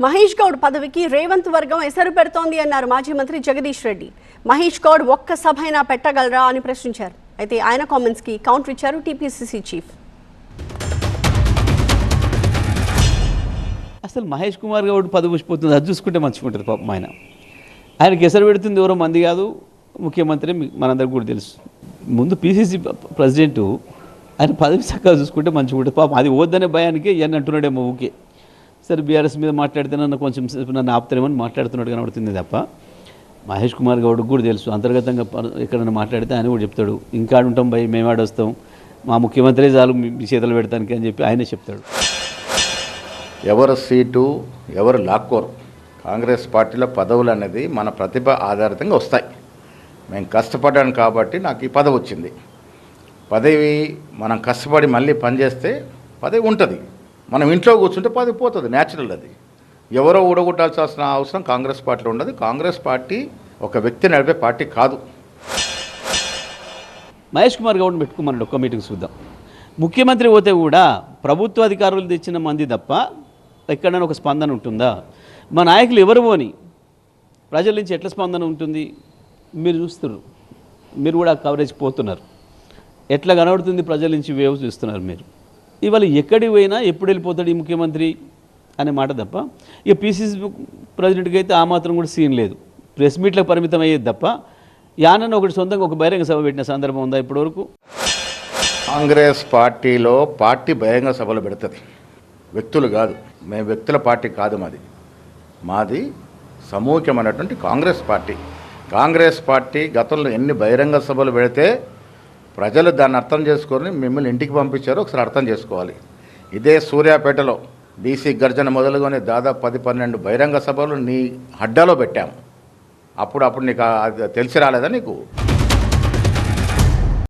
మహేష్ గౌడ్ పదవికి రేవంత్ వర్గం ఎసరు పెడుతోంది అన్నారు మాజీ మంత్రి జగదీష్ రెడ్డి. మహేష్ గౌడ్ ఒక్క సభ అయినా పెట్టగలరా అని ప్రశ్నించారు. అయితే ఆయన కామెంట్స్ కి కౌంటర్ ఇచ్చారు టీపీసీసీ చీఫ్. అసలు మహేష్ కుమార్ గౌడ్ పదవి వచ్చిపోతుంది, అది చూసుకుంటే మంచిగుంటుంది. పాపం ఆయనకి ఎసరు పెడుతుంది ఎవరో మంది కాదు, ముఖ్యమంత్రి మనందరికి కూడా తెలుసు. ముందు పీసీసీ ప్రెసిడెంట్ ఆయన పదవి చక్కగా చూసుకుంటే మంచిగా ఉంటుంది. పాపం అది వద్దనే భయానికి ఇవన్నీ అంటున్నాడేమో. ఓకే సరే బీఆర్ఎస్ మీద మాట్లాడితే నన్ను కొంచెం నన్ను ఆపుతారేమని మాట్లాడుతున్నాడు కనబడుతుంది తప్ప మహేష్ కుమార్ గౌడ్కి కూడా తెలుసు అంతర్గతంగా ఎక్కడైనా మాట్లాడితే ఆయన కూడా చెప్తాడు, ఇంకా ఉంటాం భయ మేము ఆడొస్తాం, మా ముఖ్యమంత్రి చాలు మీ చేతులు పెడతానికి అని చెప్పి ఆయనే చెప్తాడు. ఎవరు సీటు ఎవరు లాక్కోరు. కాంగ్రెస్ పార్టీలో పదవులు అనేది మన ప్రతిభ ఆధారితంగా వస్తాయి. మేము కష్టపడ్డాను కాబట్టి నాకు ఈ పదవి వచ్చింది. పదవి మనం కష్టపడి మళ్ళీ పనిచేస్తే పదవి ఉంటుంది. మనం ఇంట్లో కూర్చుంటే పదవి పోతుంది, న్యాచురల్. అది ఎవరో ఊడగొట్టాల్సిన అవసరం కాంగ్రెస్ పార్టీలో ఉండదు. కాంగ్రెస్ పార్టీ ఒక వ్యక్తి నడిపే పార్టీ కాదు. మహేష్ కుమార్ గౌడ్ని పెట్టుకోమన్నాడు ఒక్క మీటింగ్ చూద్దాం. ముఖ్యమంత్రి పోతే కూడా ప్రభుత్వ అధికారులు తెచ్చిన మంది తప్ప ఎక్కడైనా ఒక స్పందన ఉంటుందా? మా నాయకులు ఎవరు పోని ప్రజల నుంచి ఎట్లా స్పందన ఉంటుంది మీరు చూస్తున్నారు. మీరు కూడా కవరేజ్ పోతున్నారు, ఎట్లా కనబడుతుంది ప్రజల నుంచి వేవ్ చూస్తున్నారు మీరు. ఇవాళ ఎక్కడికి పోయినా ఎప్పుడు వెళ్ళిపోతాడు ఈ ముఖ్యమంత్రి అనే మాట తప్ప ఇక పీసీసీ ప్రెసిడెంట్కి అయితే ఆ మాత్రం కూడా సీన్ లేదు. ప్రెస్ మీట్లకు పరిమితం అయ్యేది తప్ప యానన్న ఒకటి సొంతంగా ఒక బహిరంగ సభ పెట్టిన సందర్భం ఉందా ఇప్పటివరకు? కాంగ్రెస్ పార్టీలో పార్టీ బహిరంగ సభలు పెడుతుంది, వ్యక్తులు కాదు. మేము వ్యక్తుల పార్టీ కాదు, మాది సమూహమైనటువంటి కాంగ్రెస్ పార్టీ. కాంగ్రెస్ పార్టీ గతంలో ఎన్ని బహిరంగ సభలు పెడితే ప్రజలు దాన్ని అర్థం చేసుకొని మిమ్మల్ని ఇంటికి పంపించారో ఒకసారి అర్థం చేసుకోవాలి. ఇదే సూర్యాపేటలో బీసీ గర్జన మొదలుగానే దాదాపు 10-12 బహిరంగ సభలు నీ అడ్డాలో పెట్టాము. అప్పుడు నీకు తెలిసి రాలేదా నీకు?